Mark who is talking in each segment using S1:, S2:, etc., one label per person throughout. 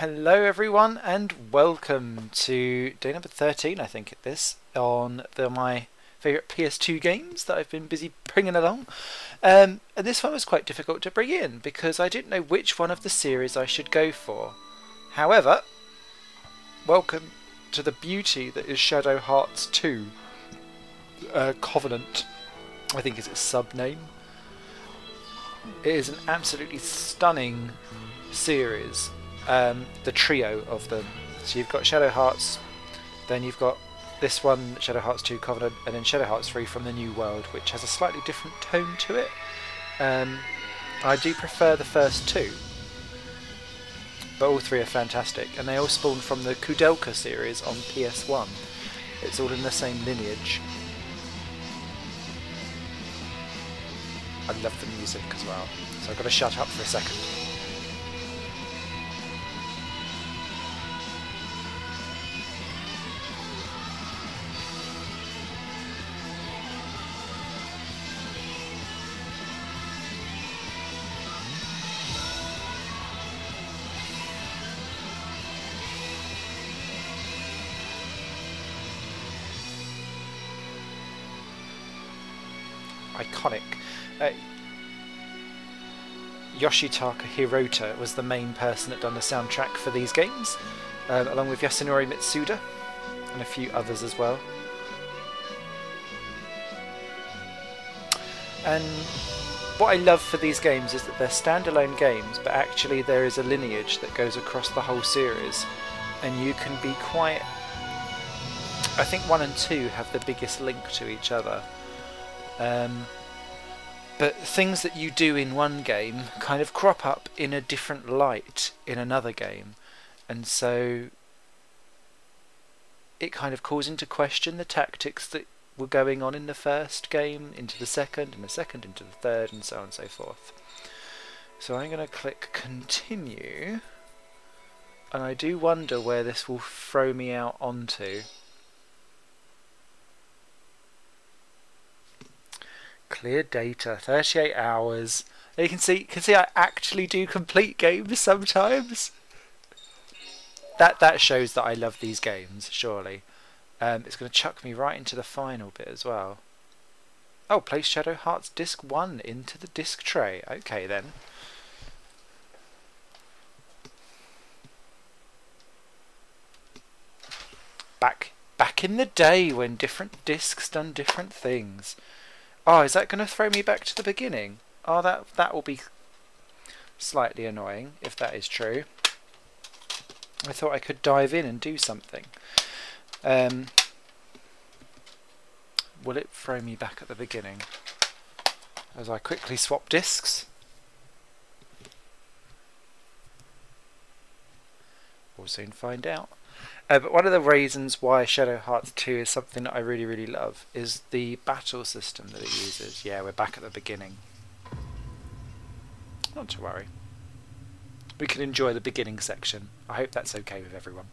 S1: Hello everyone and welcome to day number 13 I think it is on my favourite PS2 games that I've been busy bringing along, and this one was quite difficult to bring in because I didn't know which one of the series I should go for. However, welcome to the beauty that is Shadow Hearts 2 Covenant, I think is its sub-name. It is an absolutely stunning series. The trio of them. So you've got Shadow Hearts, then you've got this one, Shadow Hearts 2 Covenant, and then Shadow Hearts 3 from the New World, which has a slightly different tone to it. I do prefer the first two, but all three are fantastic, and they all spawned from the Kudelka series on PS1. It's all in the same lineage. I love the music as well, so I've got to shut up for a second. Iconic. Yoshitaka Hirota was the main person that done the soundtrack for these games, along with Yasunori Mitsuda and a few others as well. And what I love for these games is that they're standalone games, but actually there is a lineage that goes across the whole series, and you can be quite... I think 1 and 2 have the biggest link to each other. But things that you do in one game kind of crop up in a different light in another game, and so it kind of calls into question the tactics that were going on in the first game into the second, and the second into the third, and so on and so forth. So I'm going to click continue, and I do wonder where this will throw me out onto. Clear data, 38 hours. You can see I actually do complete games sometimes. That shows that I love these games, surely. It's going to chuck me right into the final bit as well. Oh, place Shadow Hearts Disc 1 into the disc tray. Okay then. Back in the day when different discs done different things. Oh, is that going to throw me back to the beginning? Oh, that will be slightly annoying if that is true. I thought I could dive in and do something. Will it throw me back at the beginning? As I quickly swap discs. We'll soon find out. But one of the reasons why Shadow Hearts 2 is something that I really love is the battle system that it uses. Yeah, we're back at the beginning. Not to worry. We can enjoy the beginning section. I hope that's okay with everyone.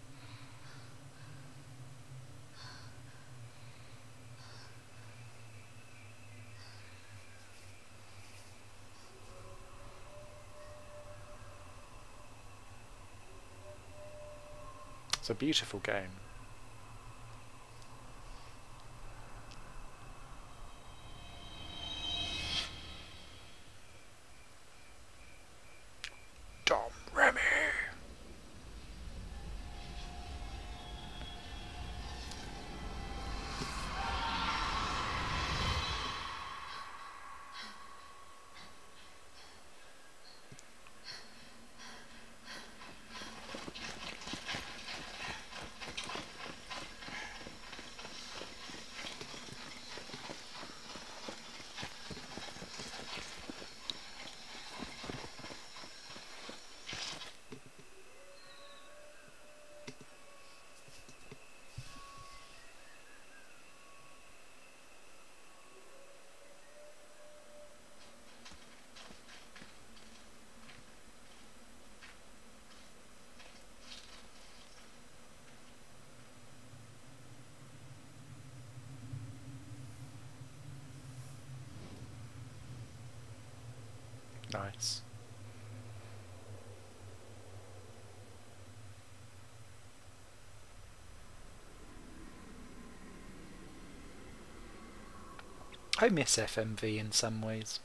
S1: It's a beautiful game. Dom Remy. Nice. I miss FMV in some ways.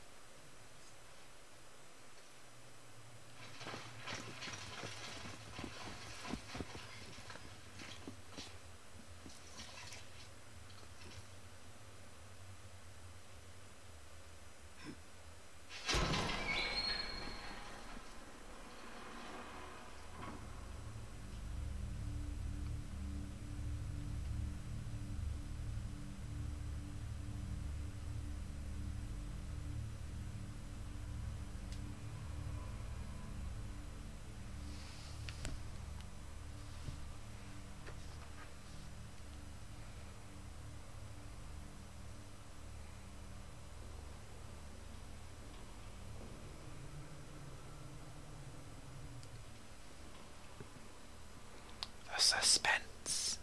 S1: Suspense.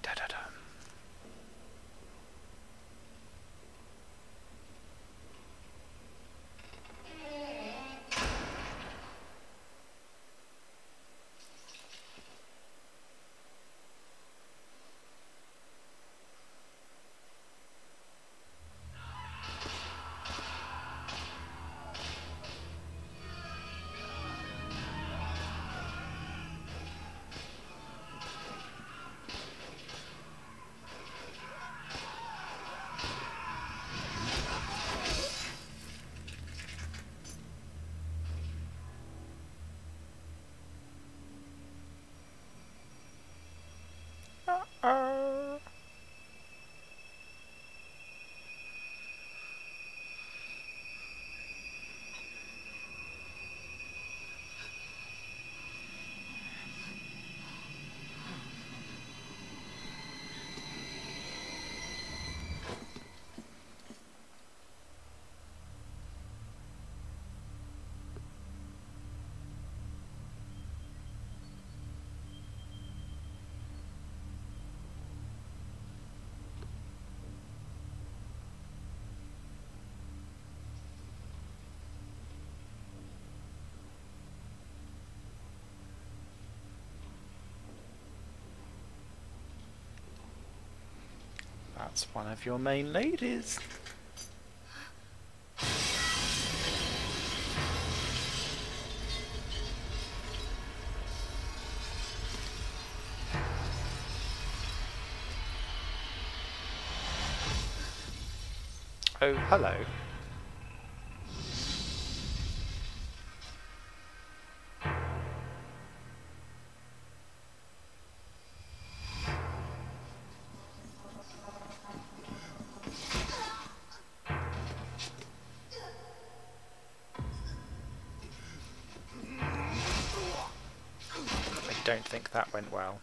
S1: Da da da. That's one of your main ladies. Oh, hello. I don't think that went well.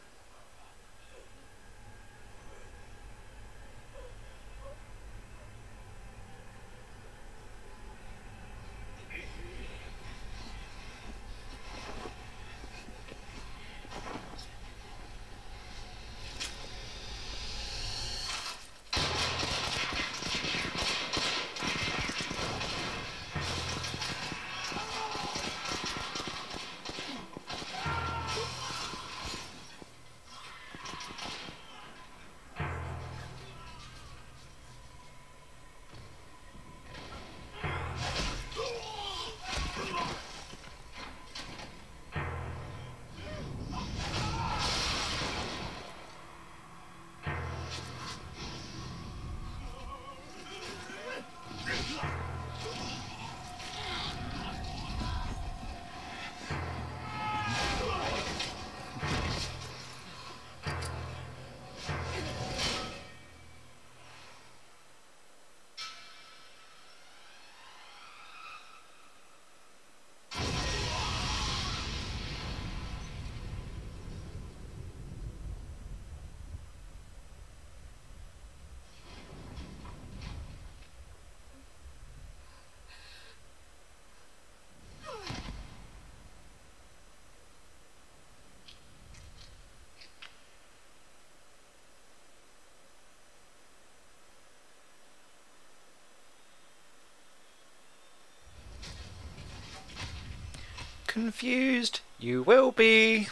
S1: Confused? You will be.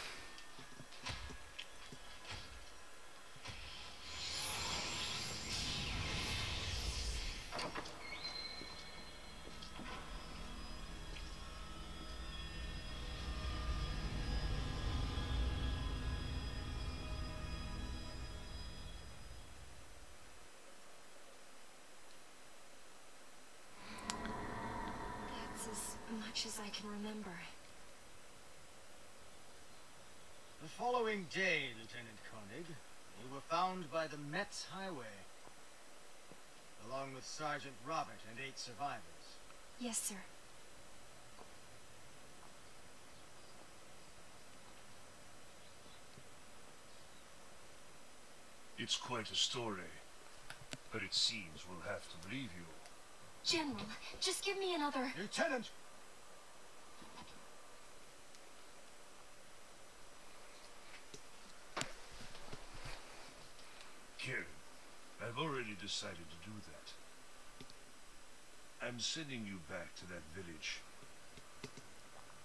S2: as much as I can remember.
S3: The following day, Lieutenant Koenig, you were found by the Metz Highway, along with Sergeant Robert and 8 survivors.
S2: Yes, sir.
S4: It's quite a story, but it seems we'll have to believe you.
S2: General, just give me another...
S3: Lieutenant!
S4: Karen, I've already decided to do that. I'm sending you back to that village.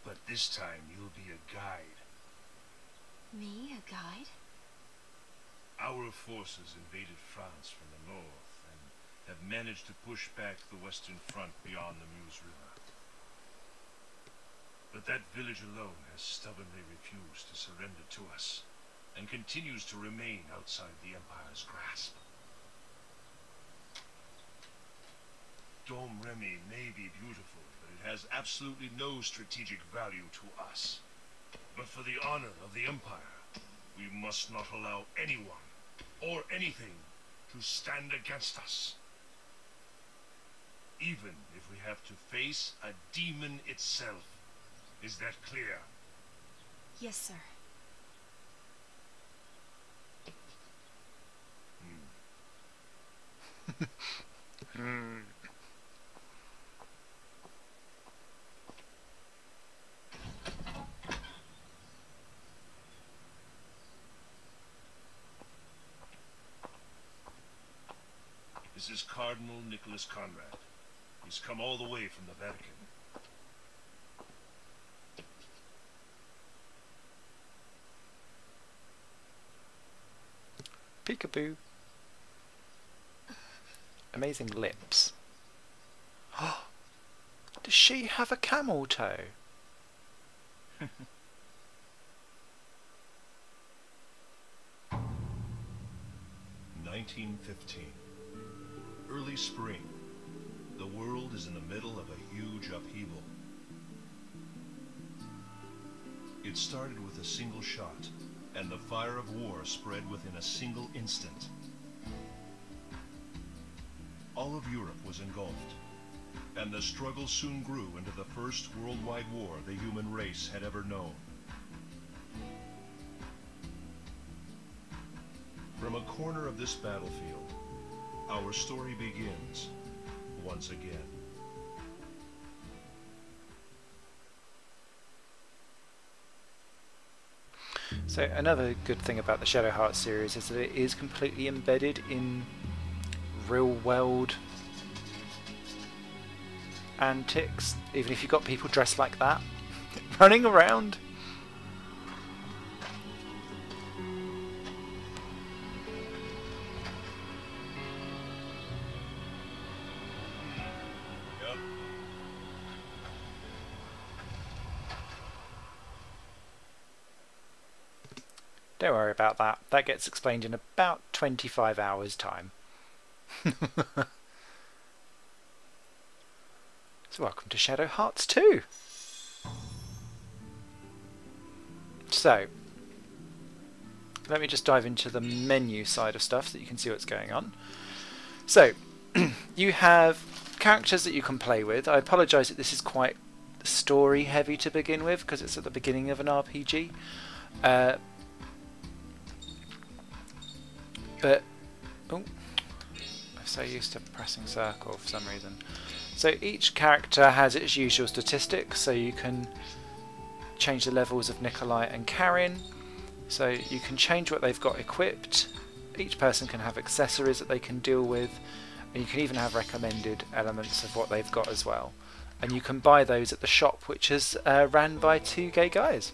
S4: But this time you'll be a guide.
S2: Me, a guide?
S4: Our forces invaded France from the north and have managed to push back the Western Front beyond the Meuse River. But that village alone has stubbornly refused to surrender to us, and continues to remain outside the Empire's grasp. Dom Remy may be beautiful, but it has absolutely no strategic value to us. But for the honor of the Empire, we must not allow anyone or anything to stand against us. Even if we have to face a demon itself. Is that clear?
S2: Yes, sir.
S4: This is Cardinal Nicholas Conrad. He's come all the way from the Vatican.
S1: Peekaboo. Amazing lips. Does she have a camel toe?
S4: 1915. Early spring. The world is in the middle of a huge upheaval. It started with a single shot, and the fire of war spread within a single instant. All of Europe was engulfed, and the struggle soon grew into the first worldwide war the human race had ever known. From a corner of this battlefield, our story begins once again.
S1: So another good thing about the Shadow Heart series is that it is completely embedded in real world antics, even if you've got people dressed like that running around. Don't worry about that. That gets explained in about 25 hours time. So welcome to Shadow Hearts 2. So, let me just dive into the menu side of stuff so that you can see what's going on. So, you have characters that you can play with. I apologise that this is quite story heavy to begin with because it's at the beginning of an RPG. But, oh, I'm so used to pressing circle for some reason. So each character has its usual statistics, so you can change the levels of Nikolai and Karin. So you can change what they've got equipped. Each person can have accessories that they can deal with, and you can even have recommended elements of what they've got as well. And you can buy those at the shop, which is ran by 2 gay guys.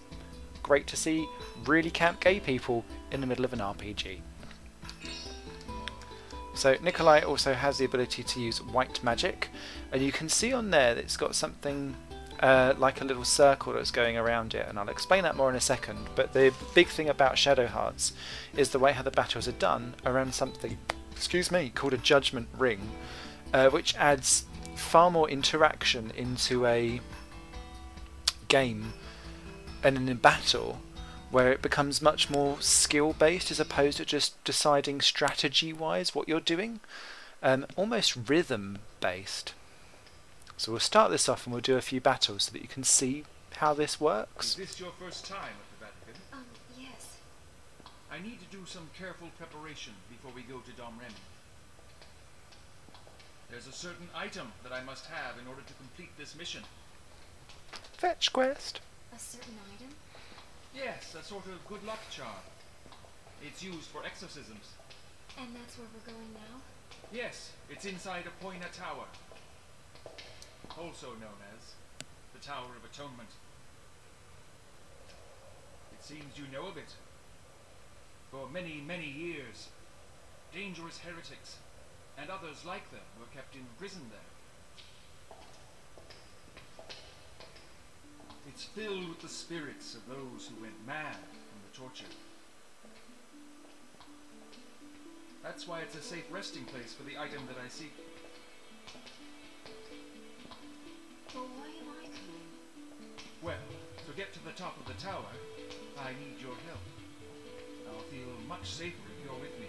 S1: Great to see really camp gay people in the middle of an RPG. So Nikolai also has the ability to use white magic, and you can see on there that it's got something like a little circle that's going around it, and I'll explain that more in a second. But the big thing about Shadow Hearts is the way how the battles are done around something, excuse me, called a judgment ring, which adds far more interaction into a game and in a battle, where it becomes much more skill based as opposed to just deciding strategy wise what you're doing, almost rhythm based. So we'll start this off and we'll do a few battles so that you can see how this works.
S5: Is this your first time at the Vatican?
S2: Yes.
S5: I need to do some careful preparation before we go to Dom Remy. There's a certain item that I must have in order to complete this mission.
S1: Fetch quest.
S2: A certain item?
S5: Yes, a sort of good luck charm. It's used for exorcisms.
S2: And that's where we're going now?
S5: Yes, it's inside a Poina Tower, also known as the Tower of Atonement. It seems you know of it. For many, many years, dangerous heretics and others like them were kept in prison there. It's filled with the spirits of those who went mad from the torture. That's why it's a safe resting place for the item that I seek.
S2: But why am I coming?
S5: Well, to get to the top of the tower, I need your help. I'll feel much safer if you're with me.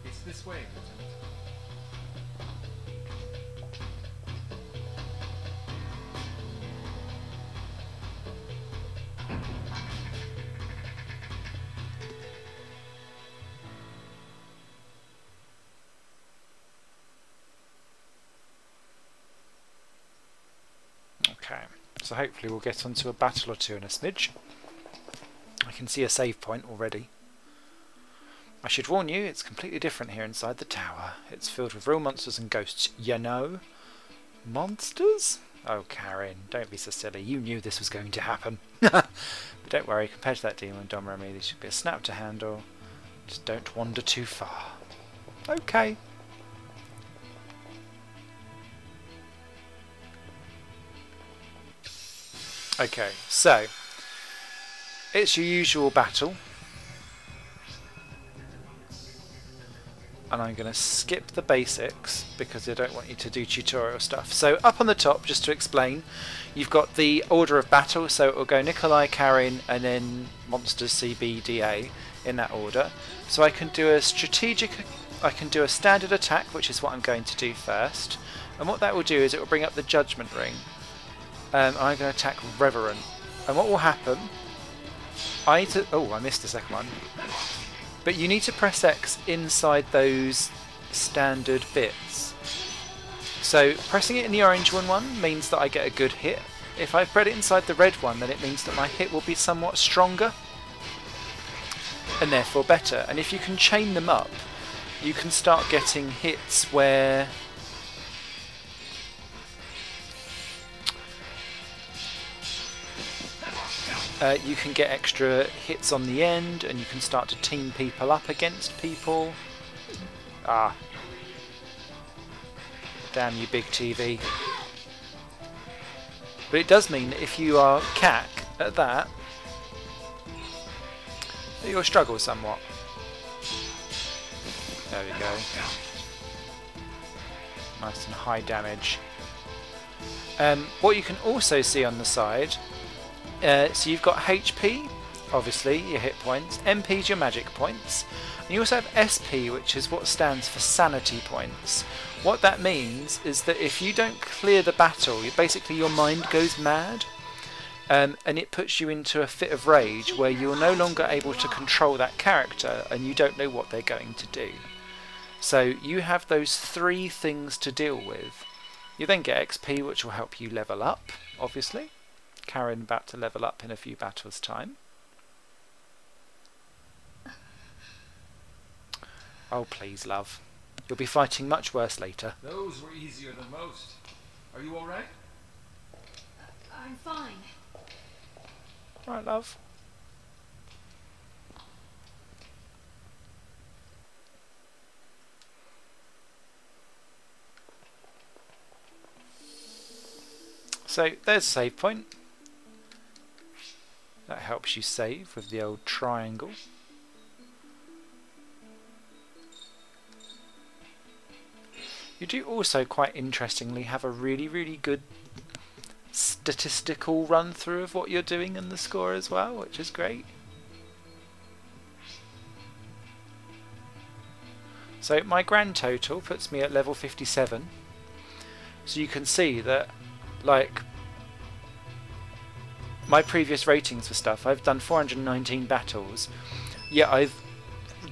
S5: It's this way, Lieutenant.
S1: Okay, so hopefully we'll get onto a battle or two in a smidge. I can see a save point already. I should warn you, it's completely different here inside the tower. It's filled with real monsters and ghosts, you know. Monsters? Oh, Karen, don't be so silly. You knew this was going to happen. But don't worry, compared to that demon Dom Remy, these should be a snap to handle. Just don't wander too far. Okay. Okay, so it's your usual battle. And I'm going to skip the basics because I don't want you to do tutorial stuff. So up on the top, just to explain, you've got the order of battle. So it will go Nikolai, Karin, and then monsters CBDA in that order. So I can do a strategic, I can do a standard attack, which is what I'm going to do first. And what that will do is it will bring up the Judgment Ring. I'm going to attack Reverent. And what will happen, I missed the second one. But you need to press X inside those standard bits. So pressing it in the orange one means that I get a good hit. If I put it inside the red one, then it means that my hit will be somewhat stronger and therefore better. And if you can chain them up, you can start getting hits where you can get extra hits on the end, and you can start to team people up against people. Ah. Damn you, big TV. But it does mean that if you are cack at that, you'll struggle somewhat. There we go. Nice and high damage. What you can also see on the side, so you've got HP, obviously, your hit points, MP is your magic points, and you also have SP, which is what stands for sanity points. What that means is that if you don't clear the battle, basically your mind goes mad, and it puts you into a fit of rage where you're no longer able to control that character and you don't know what they're going to do. So you have those three things to deal with. You then get XP, which will help you level up, obviously. Karen about to level up in a few battles' time. Oh, please, love. You'll be fighting much worse later.
S5: Those were easier than most. Are you alright?
S2: I'm fine.
S1: Right, love. So there's a save point. That helps you save with the old triangle. You do also, quite interestingly, have a really good statistical run through of what you're doing and the score as well, which is great. So my grand total puts me at level 57. So you can see that, like, my previous ratings for stuff, I've done 419 battles, yet I've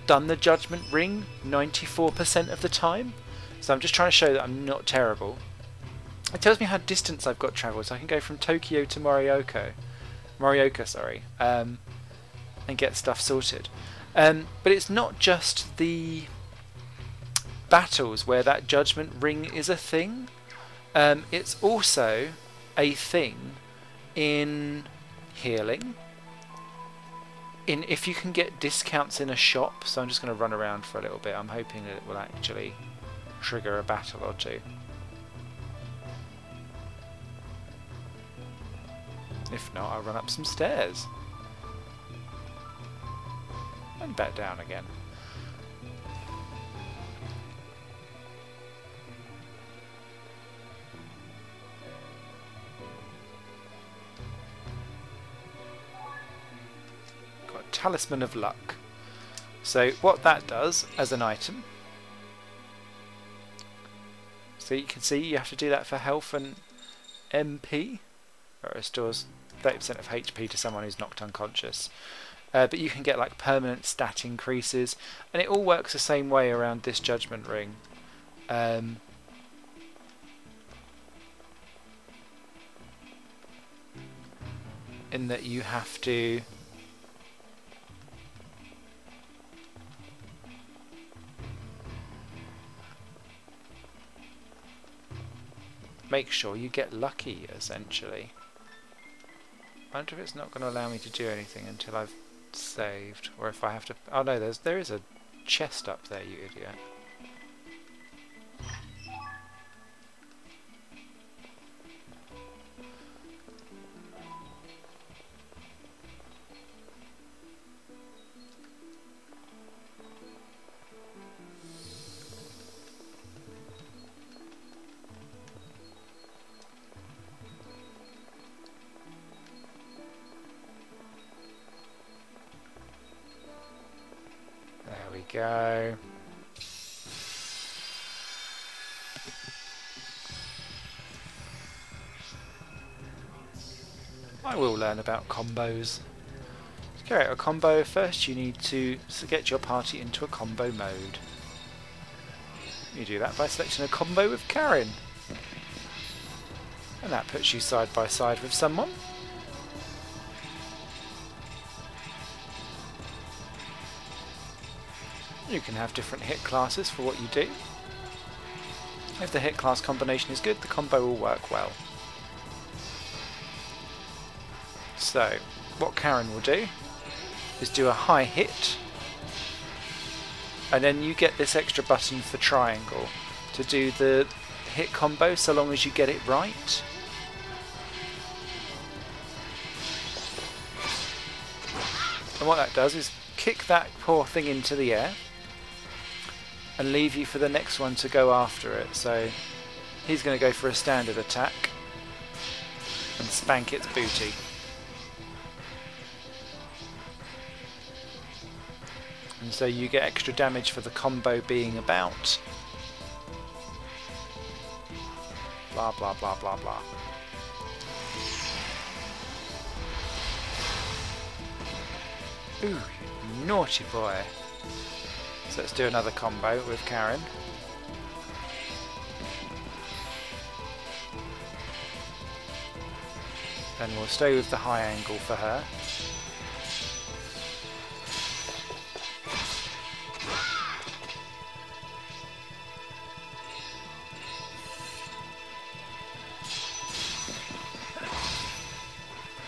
S1: done the Judgment Ring 94% of the time. So I'm just trying to show that I'm not terrible. It tells me how distance I've got travelled, so I can go from Tokyo to Morioka, and get stuff sorted. But it's not just the battles where that Judgment Ring is a thing. It's also a thing in healing, in if you can get discounts in a shop. So I'm just going to run around for a little bit. I'm hoping that it will actually trigger a battle or two. If not, I'll run up some stairs and back down again. Got Talisman of Luck. So what that does as an item, so you can see you have to do that for health and MP, or it restores 30% of HP to someone who's knocked unconscious. But you can get like permanent stat increases, and it all works the same way around this Judgment Ring. In that you have to make sure you get lucky, essentially. I wonder if it's not going to allow me to do anything until I've saved, or if I have to... Oh no, there is a chest up there, you idiot. Go. I will learn about combos. To carry out a combo, first you need to get your party into a combo mode. You do that by selecting a combo with Karen, and that puts you side by side with someone. You can have different hit classes for what you do. If the hit class combination is good, the combo will work well. So, what Karen will do is do a high hit, and then you get this extra button for triangle to do the hit combo so long as you get it right. And what that does is kick that poor thing into the air and leave you for the next one to go after it. So he's going to go for a standard attack and spank its booty. And so you get extra damage for the combo being about. Blah blah blah blah blah. Ooh, naughty boy. So let's do another combo with Karen. And we'll stay with the high angle for her.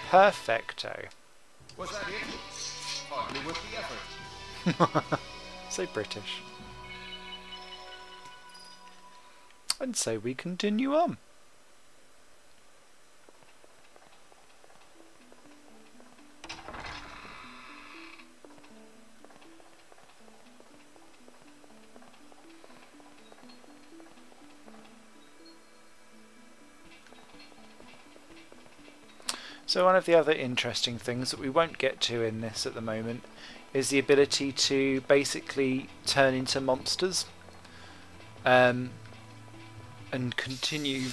S1: Perfecto.
S5: Was that it? Hardly worth the effort.
S1: So British. And so we continue on. So one of the other interesting things that we won't get to in this at the moment is the ability to basically turn into monsters and continue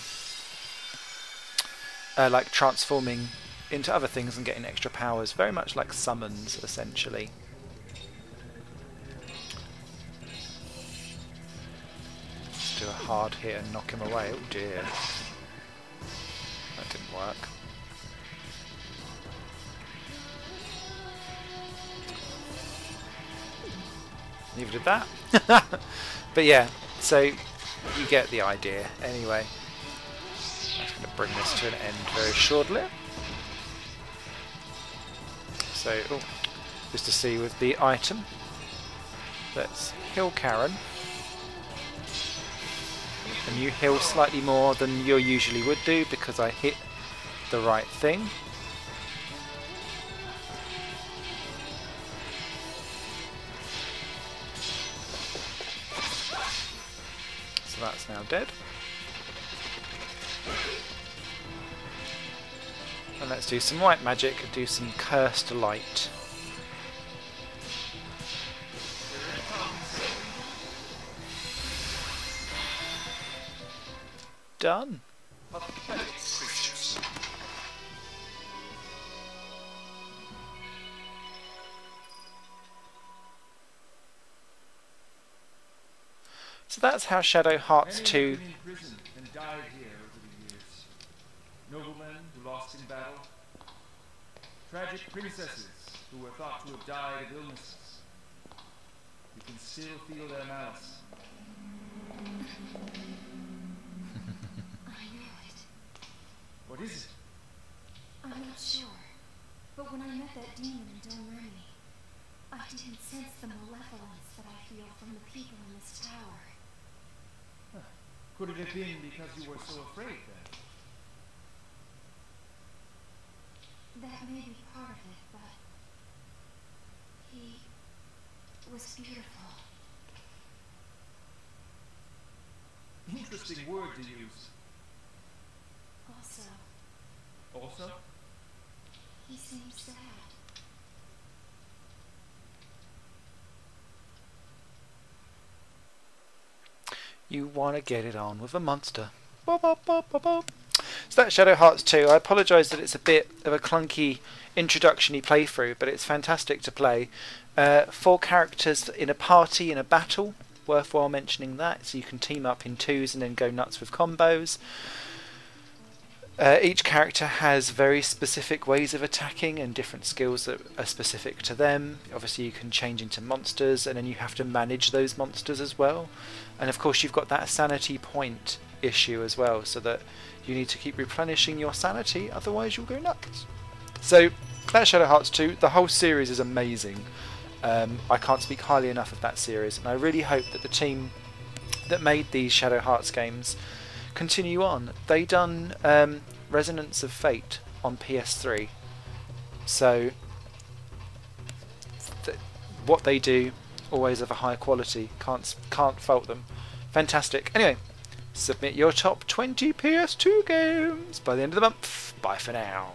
S1: like transforming into other things and getting extra powers, very much like summons essentially. Let's do a hard hit and knock him away. Oh dear, that didn't work. Neither did that. But yeah, so you get the idea anyway. I'm just going to bring this to an end very shortly. So, oh, just to see with the item, let's heal Karen. And you heal slightly more than you usually would do because I hit the right thing. So that's now dead. And let's do some white magic and do some cursed light. Done. So that's how Shadow Hearts 2.
S5: And died here over the years. Noblemen who lost in battle. Tragic princesses who were thought to have died of illnesses. You can still feel their malice.
S2: I know it.
S5: What is it?
S2: I'm not sure. But when I met that demon in Dunremy, I didn't sense the malevolence that I feel from the people in this tower.
S5: Could it have been because you were so afraid then?
S2: That may be part of it, but he was beautiful.
S5: Interesting word to use. Also?
S2: He seemed sad.
S1: You want to get it on with a monster. Bop, bop, bop, bop, bop. So that's Shadow Hearts 2. I apologise that it's a bit of a clunky introduction-y playthrough, but it's fantastic to play. 4 characters in a party in a battle. Worthwhile mentioning that, so you can team up in twos and then go nuts with combos. Each character has very specific ways of attacking and different skills that are specific to them. Obviously you can change into monsters and then you have to manage those monsters as well. And of course you've got that sanity point issue as well, so that you need to keep replenishing your sanity, otherwise you'll go nuts. So that's Shadow Hearts 2. The whole series is amazing. I can't speak highly enough of that series, and I really hope that the team that made these Shadow Hearts games continue on. They done Resonance of Fate on PS3, so what they do always of a high quality. Can't fault them. Fantastic. Anyway, submit your top 20 PS2 games by the end of the month. Bye for now.